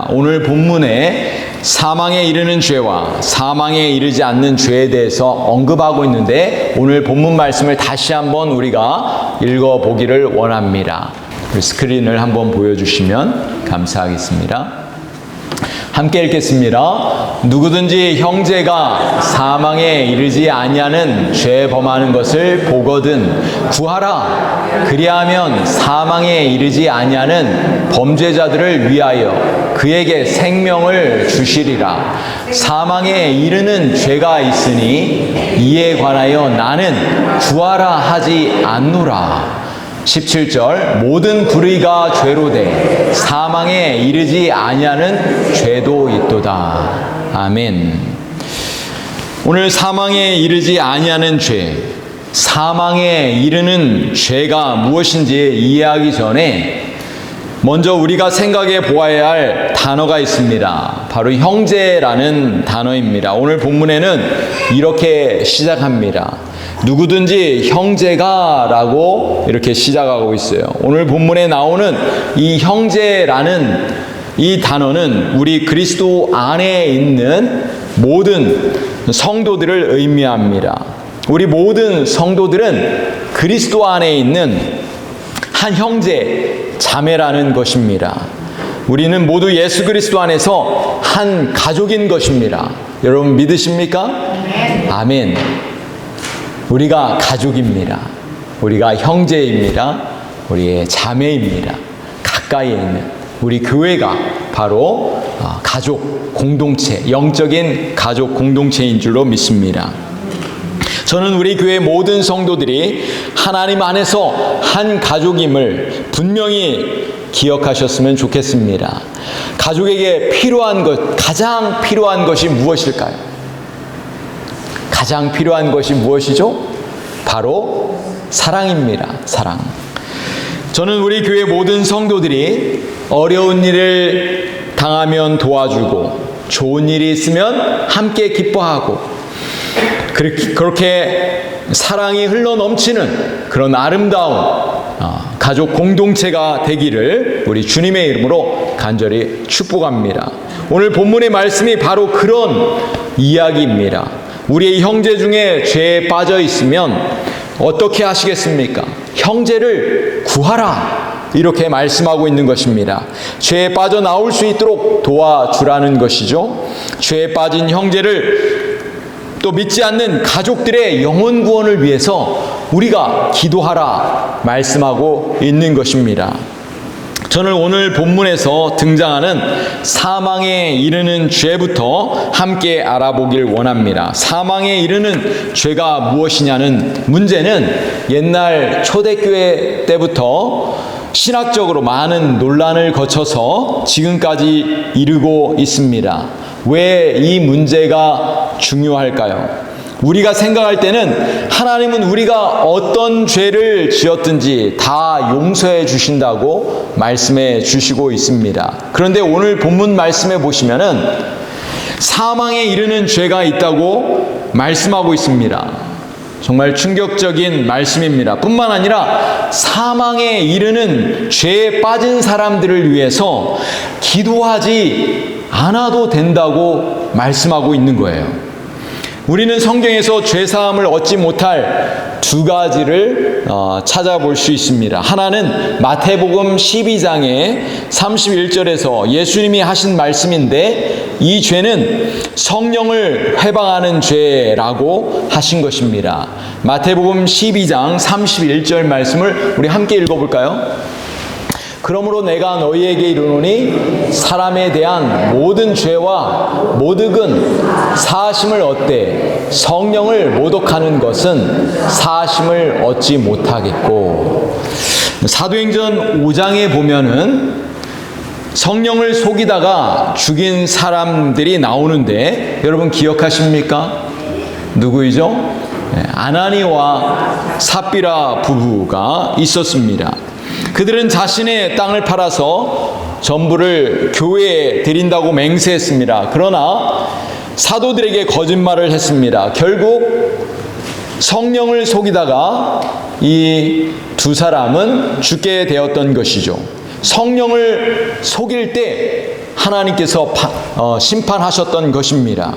원합니다. 오늘 본문에 사망에 이르는 죄와 사망에 이르지 않는 죄에 대해서 언급하고 있는데 오늘 본문 말씀을 다시 한번 우리가 읽어보기를 원합니다. 스크린을 한번 보여주시면 감사하겠습니다. 함께 읽겠습니다. 누구든지 형제가 사망에 이르지 아니하는 죄 범하는 것을 보거든 구하라. 그리하면 사망에 이르지 아니하는 범죄자들을 위하여 그에게 생명을 주시리라. 사망에 이르는 죄가 있으니 이에 관하여 나는 구하라 하지 않노라. 17절 모든 불의가 죄로 돼 사망에 이르지 아니하는 죄도 있도다. 아멘. 오늘 사망에 이르지 아니하는 죄, 사망에 이르는 죄가 무엇인지 이해하기 전에 먼저 우리가 생각해 보아야 할 단어가 있습니다. 바로 형제라는 단어입니다. 오늘 본문에는 이렇게 시작합니다. 누구든지 형제가 라고 이렇게 시작하고 있어요. 오늘 본문에 나오는 이 형제라는 이 단어는 우리 그리스도 안에 있는 모든 성도들을 의미합니다. 우리 모든 성도들은 그리스도 안에 있는 한 형제, 자매라는 것입니다. 우리는 모두 예수 그리스도 안에서 한 가족인 것입니다. 여러분 믿으십니까? 아멘. 우리가 가족입니다. 우리가 형제입니다. 우리의 자매입니다. 가까이에 있는 우리 교회가 바로 가족 공동체, 영적인 가족 공동체인 줄로 믿습니다. 저는 우리 교회 모든 성도들이 하나님 안에서 한 가족임을 분명히 기억하셨으면 좋겠습니다. 가족에게 필요한 것, 가장 필요한 것이 무엇일까요? 가장 필요한 것이 무엇이죠? 바로 사랑입니다. 사랑. 저는 우리 교회 모든 성도들이 어려운 일을 당하면 도와주고 좋은 일이 있으면 함께 기뻐하고 그렇게 사랑이 흘러넘치는 그런 아름다운 가족 공동체가 되기를 우리 주님의 이름으로 간절히 축복합니다. 오늘 본문의 말씀이 바로 그런 이야기입니다. 우리의 형제 중에 죄에 빠져 있으면 어떻게 하시겠습니까? 형제를 구하라. 이렇게 말씀하고 있는 것입니다. 죄에 빠져나올 수 있도록 도와주라는 것이죠. 죄에 빠진 형제를 또 믿지 않는 가족들의 영혼 구원을 위해서 우리가 기도하라 말씀하고 있는 것입니다. 저는 오늘 본문에서 등장하는 사망에 이르는 죄부터 함께 알아보길 원합니다. 사망에 이르는 죄가 무엇이냐는 문제는 옛날 초대교회 때부터 신학적으로 많은 논란을 거쳐서 지금까지 이르고 있습니다. 왜 이 문제가 중요할까요? 우리가 생각할 때는 하나님은 우리가 어떤 죄를 지었든지 다 용서해 주신다고 말씀해 주시고 있습니다. 그런데 오늘 본문 말씀에 보시면은 사망에 이르는 죄가 있다고 말씀하고 있습니다. 정말 충격적인 말씀입니다. 뿐만 아니라 사망에 이르는 죄에 빠진 사람들을 위해서 기도하지 않아도 된다고 말씀하고 있는 거예요. 우리는 성경에서 죄사함을 얻지 못할 두 가지를 찾아볼 수 있습니다. 하나는 마태복음 12장의 31절에서 예수님이 하신 말씀인데 이 죄는 성령을 회방하는 죄라고 하신 것입니다. 마태복음 12장 31절 말씀을 우리 함께 읽어볼까요? 그러므로 내가 너희에게 이르노니 사람에 대한 모든 죄와 모독은 사하심을 얻되 성령을 모독하는 것은 사하심을 얻지 못하겠고. 사도행전 5장에 보면은 성령을 속이다가 죽인 사람들이 나오는데 여러분 기억하십니까? 누구이죠? 아나니와 삽비라 부부가 있었습니다. 그들은 자신의 땅을 팔아서 전부를 교회에 드린다고 맹세했습니다. 그러나 사도들에게 거짓말을 했습니다. 결국 성령을 속이다가 이 두 사람은 죽게 되었던 것이죠. 성령을 속일 때 하나님께서 심판하셨던 것입니다.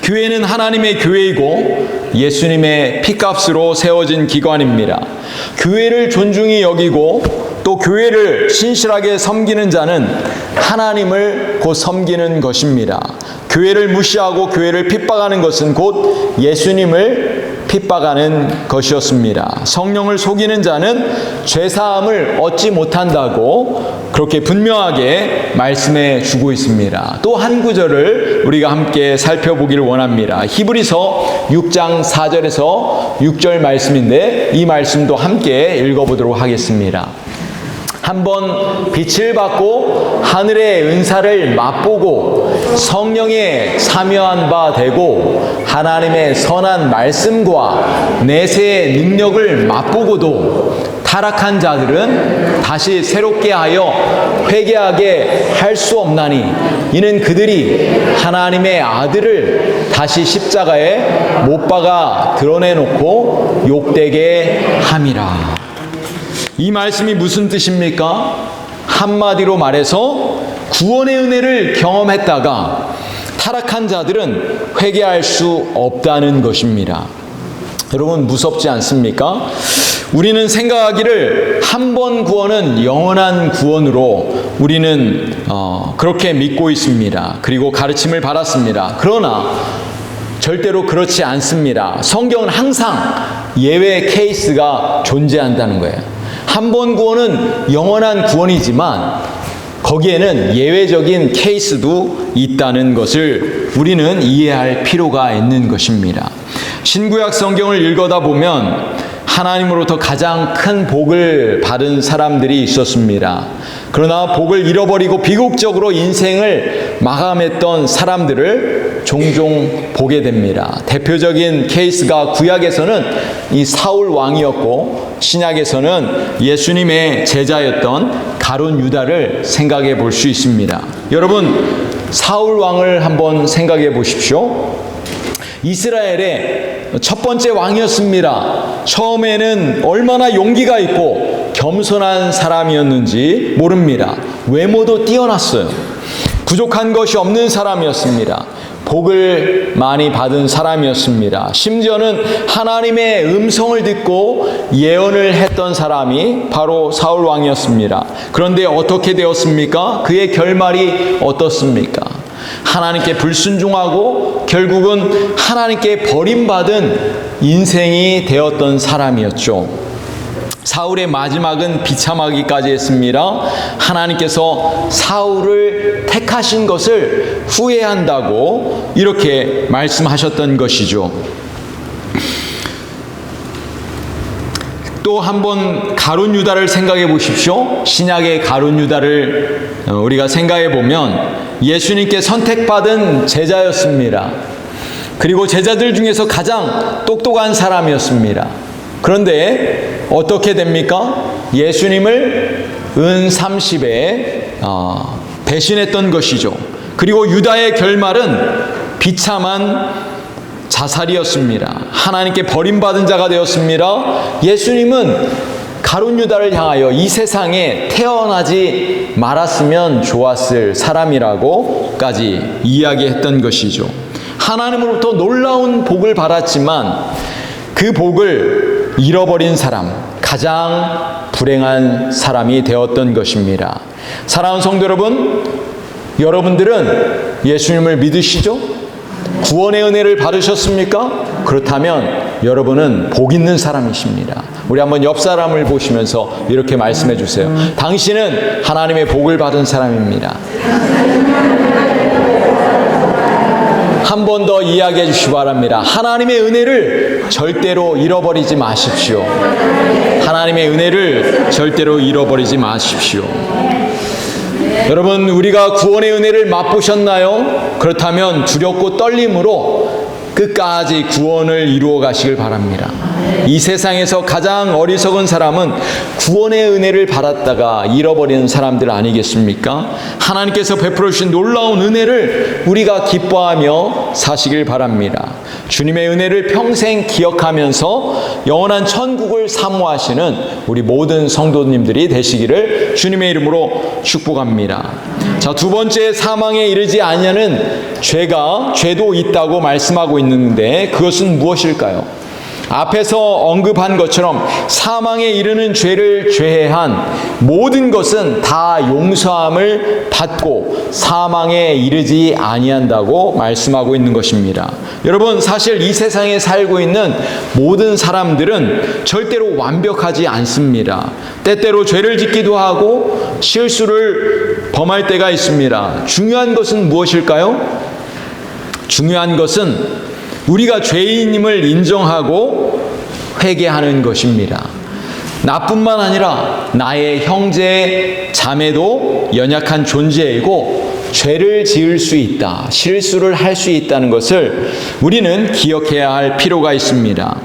교회는 하나님의 교회이고 예수님의 피값으로 세워진 기관입니다. 교회를 존중히 여기고 또 교회를 신실하게 섬기는 자는 하나님을 곧 섬기는 것입니다. 교회를 무시하고 교회를 핍박하는 것은 곧 예수님을 핍박하는 것이었습니다. 성령을 속이는 자는 죄사함을 얻지 못한다고 그렇게 분명하게 말씀해 주고 있습니다. 또 한 구절을 우리가 함께 살펴보기를 원합니다. 히브리서 6장 4절에서 6절 말씀인데 이 말씀도 함께 읽어보도록 하겠습니다. 한번 빛을 받고 하늘의 은사를 맛보고 성령에 참여한 바 되고 하나님의 선한 말씀과 내세의 능력을 맛보고도 타락한 자들은 다시 새롭게 하여 회개하게 할 수 없나니 이는 그들이 하나님의 아들을 다시 십자가에 못 박아 드러내놓고 욕되게 함이라. 이 말씀이 무슨 뜻입니까? 한마디로 말해서 구원의 은혜를 경험했다가 타락한 자들은 회개할 수 없다는 것입니다. 여러분 무섭지 않습니까? 우리는 생각하기를 한 번 구원은 영원한 구원으로 우리는 그렇게 믿고 있습니다. 그리고 가르침을 받았습니다. 그러나 절대로 그렇지 않습니다. 성경은 항상 예외 케이스가 존재한다는 거예요. 한 번 구원은 영원한 구원이지만 거기에는 예외적인 케이스도 있다는 것을 우리는 이해할 필요가 있는 것입니다. 신구약 성경을 읽어다 보면 하나님으로부터 가장 큰 복을 받은 사람들이 있었습니다. 그러나 복을 잃어버리고 비극적으로 인생을 마감했던 사람들을 종종 보게 됩니다. 대표적인 케이스가 구약에서는 이 사울 왕이었고 신약에서는 예수님의 제자였던 가룟 유다를 생각해 볼 수 있습니다. 여러분 사울 왕을 한번 생각해 보십시오. 이스라엘의 첫 번째 왕이었습니다. 처음에는 얼마나 용기가 있고 겸손한 사람이었는지 모릅니다. 외모도 뛰어났어요. 부족한 것이 없는 사람이었습니다. 복을 많이 받은 사람이었습니다. 심지어는 하나님의 음성을 듣고 예언을 했던 사람이 바로 사울 왕이었습니다. 그런데 어떻게 되었습니까? 그의 결말이 어떻습니까? 하나님께 불순종하고 결국은 하나님께 버림받은 인생이 되었던 사람이었죠. 사울의 마지막은 비참하기까지 했습니다. 하나님께서 사울을 택하신 것을 후회한다고 이렇게 말씀하셨던 것이죠. 또 한번 가룟 유다를 생각해 보십시오. 신약의 가룟 유다를 우리가 생각해 보면 예수님께 선택받은 제자였습니다. 그리고 제자들 중에서 가장 똑똑한 사람이었습니다. 그런데 어떻게 됩니까? 예수님을 은 30에 배신했던 것이죠. 그리고 유다의 결말은 비참한 자살이었습니다. 하나님께 버림받은 자가 되었습니다. 예수님은 가룟 유다를 향하여 이 세상에 태어나지 말았으면 좋았을 사람이라고까지 이야기했던 것이죠. 하나님으로부터 놀라운 복을 받았지만 그 복을 잃어버린 사람, 가장 불행한 사람이 되었던 것입니다. 사랑하는 성도 여러분, 여러분들은 예수님을 믿으시죠? 구원의 은혜를 받으셨습니까? 그렇다면 여러분은 복 있는 사람이십니다. 우리 한번 옆 사람을 보시면서 이렇게 말씀해 주세요. 당신은 하나님의 복을 받은 사람입니다. 한 번 더 이야기해 주시기 바랍니다. 하나님의 은혜를 절대로 잃어버리지 마십시오. 하나님의 은혜를 절대로 잃어버리지 마십시오. 여러분, 우리가 구원의 은혜를 맛보셨나요? 그렇다면 두렵고 떨림으로 끝까지 구원을 이루어 가시길 바랍니다. 이 세상에서 가장 어리석은 사람은 구원의 은혜를 받았다가 잃어버리는 사람들 아니겠습니까? 하나님께서 베풀어 주신 놀라운 은혜를 우리가 기뻐하며 사시길 바랍니다. 주님의 은혜를 평생 기억하면서 영원한 천국을 사모하시는 우리 모든 성도님들이 되시기를 주님의 이름으로 축복합니다. 자, 두 번째, 사망에 이르지 아니하는 죄도 있다고 말씀하고 있는데 그것은 무엇일까요? 앞에서 언급한 것처럼 사망에 이르는 죄를 제외한 모든 것은 다 용서함을 받고 사망에 이르지 아니한다고 말씀하고 있는 것입니다. 여러분, 사실 이 세상에 살고 있는 모든 사람들은 절대로 완벽하지 않습니다. 때때로 죄를 짓기도 하고 실수를 범할 때가 있습니다. 중요한 것은 무엇일까요? 중요한 것은 우리가 죄인임을 인정하고 회개하는 것입니다. 나뿐만 아니라 나의 형제, 자매도 연약한 존재이고 죄를 지을 수 있다, 실수를 할 수 있다는 것을 우리는 기억해야 할 필요가 있습니다.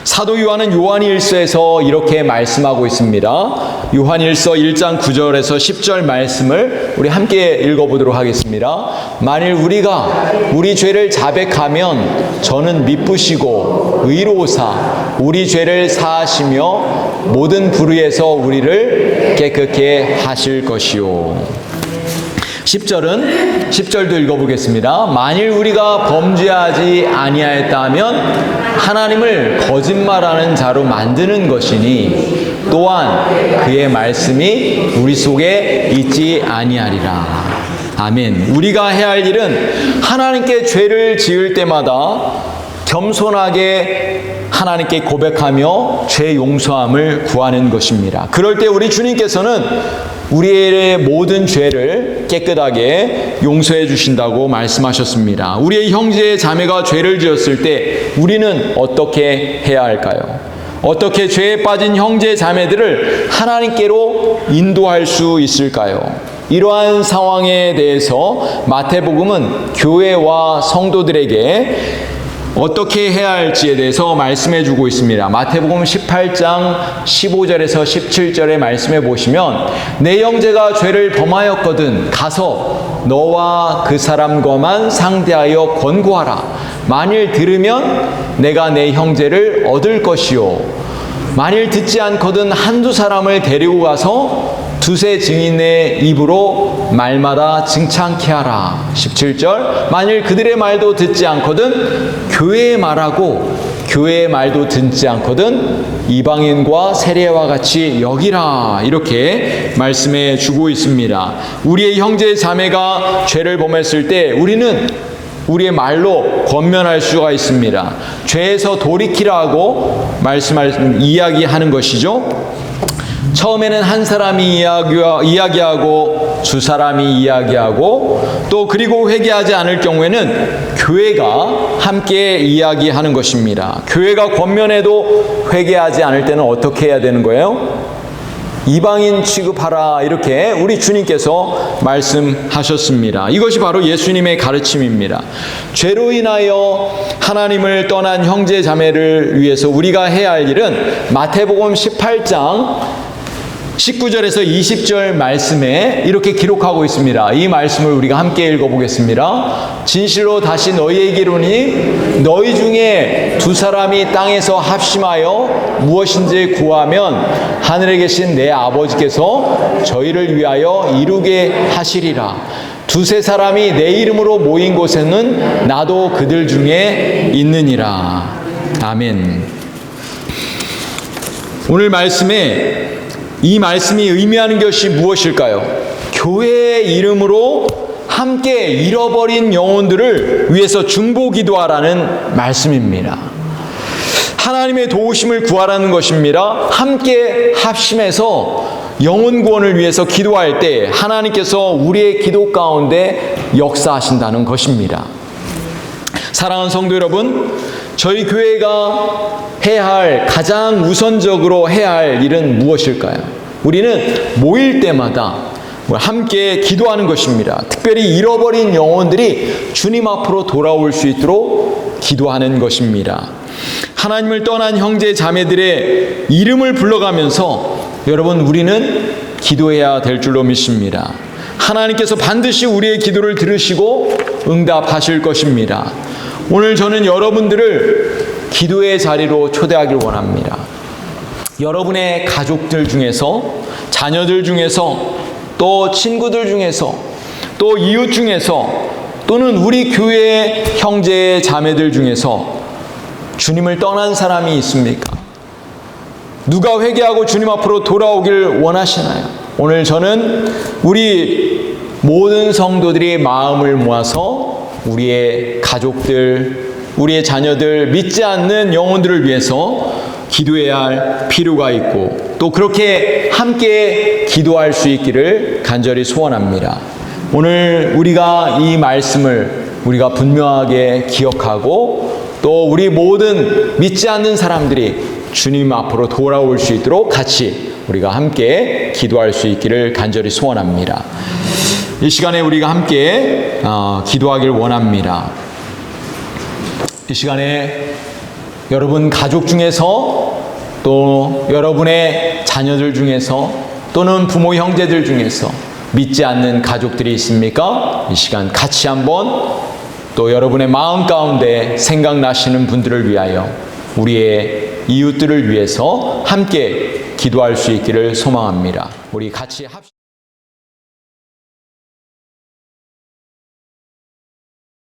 사도 요한은 요한일서에서 이렇게 말씀하고 있습니다. 요한일서 1장 9절에서 10절 말씀을 우리 함께 읽어보도록 하겠습니다. 만일 우리가 우리 죄를 자백하면 저는 미쁘시고 의로우사 우리 죄를 사하시며 모든 불의에서 우리를 깨끗게 하실 것이요. 10절도 읽어보겠습니다. 만일 우리가 범죄하지 아니하였다면 하나님을 거짓말하는 자로 만드는 것이니 또한 그의 말씀이 우리 속에 있지 아니하리라. 아멘. 우리가 해야 할 일은 하나님께 죄를 지을 때마다 겸손하게 하나님께 고백하며 죄 용서함을 구하는 것입니다. 그럴 때 우리 주님께서는 우리의 모든 죄를 깨끗하게 용서해 주신다고 말씀하셨습니다. 우리의 형제 자매가 죄를 지었을 때 우리는 어떻게 해야 할까요? 어떻게 죄에 빠진 형제 자매들을 하나님께로 인도할 수 있을까요? 이러한 상황에 대해서 마태복음은 교회와 성도들에게 어떻게 해야 할지에 대해서 말씀해 주고 있습니다. 마태복음 18장 15절에서 17절의 말씀해 보시면 내 형제가 죄를 범하였거든 가서 너와 그 사람과만 상대하여 권고하라. 만일 들으면 내가 내 형제를 얻을 것이요 만일 듣지 않거든 한두 사람을 데리고 가서 두세 증인의 입으로 말마다 증창케 하라. 17절 만일 그들의 말도 듣지 않거든 교회의 말하고 교회의 말도 듣지 않거든 이방인과 세례와 같이 여기라. 이렇게 말씀해 주고 있습니다. 우리의 형제 자매가 죄를 범했을 때 우리는 우리의 말로 권면할 수가 있습니다. 죄에서 돌이키라고 이야기하는 것이죠. 처음에는 한 사람이 이야기하고 두 사람이 이야기하고 또 그리고 회개하지 않을 경우에는 교회가 함께 이야기하는 것입니다. 교회가 권면해도 회개하지 않을 때는 어떻게 해야 되는 거예요? 이방인 취급하라. 이렇게 우리 주님께서 말씀하셨습니다. 이것이 바로 예수님의 가르침입니다. 죄로 인하여 하나님을 떠난 형제 자매를 위해서 우리가 해야 할 일은 마태복음 18장 19절에서 20절 말씀에 이렇게 기록하고 있습니다. 이 말씀을 우리가 함께 읽어보겠습니다. 진실로 다시 너희에게 이르노니 너희 중에 두 사람이 땅에서 합심하여 무엇인지 구하면 하늘에 계신 내 아버지께서 저희를 위하여 이루게 하시리라. 두세 사람이 내 이름으로 모인 곳에는 나도 그들 중에 있느니라. 아멘. 오늘 말씀에 이 말씀이 의미하는 것이 무엇일까요? 교회의 이름으로 함께 잃어버린 영혼들을 위해서 중보 기도하라는 말씀입니다. 하나님의 도우심을 구하라는 것입니다. 함께 합심해서 영혼 구원을 위해서 기도할 때 하나님께서 우리의 기도 가운데 역사하신다는 것입니다. 사랑하는 성도 여러분, 저희 교회가 해야 할 가장 우선적으로 해야 할 일은 무엇일까요? 우리는 모일 때마다 함께 기도하는 것입니다. 특별히 잃어버린 영혼들이 주님 앞으로 돌아올 수 있도록 기도하는 것입니다. 하나님을 떠난 형제 자매들의 이름을 불러가면서 여러분 우리는 기도해야 될 줄로 믿습니다. 하나님께서 반드시 우리의 기도를 들으시고 응답하실 것입니다. 오늘 저는 여러분들을 기도의 자리로 초대하길 원합니다. 여러분의 가족들 중에서, 자녀들 중에서, 또 친구들 중에서, 또 이웃 중에서, 또는 우리 교회의 형제 자매들 중에서 주님을 떠난 사람이 있습니까? 누가 회개하고 주님 앞으로 돌아오길 원하시나요? 오늘 저는 우리 모든 성도들이 마음을 모아서 우리의 가족들, 우리의 자녀들, 믿지 않는 영혼들을 위해서 기도해야 할 필요가 있고 또 그렇게 함께 기도할 수 있기를 간절히 소원합니다. 오늘 우리가 이 말씀을 우리가 분명하게 기억하고 또 우리 모든 믿지 않는 사람들이 주님 앞으로 돌아올 수 있도록 같이 우리가 함께 기도할 수 있기를 간절히 소원합니다. 이 시간에 우리가 함께 기도하길 원합니다. 이 시간에 여러분 가족 중에서 또 여러분의 자녀들 중에서 또는 부모 형제들 중에서 믿지 않는 가족들이 있습니까? 이 시간 같이 한번 또 여러분의 마음 가운데 생각나시는 분들을 위하여 우리의 이웃들을 위해서 함께 기도할 수 있기를 소망합니다. 우리 같이 합시다.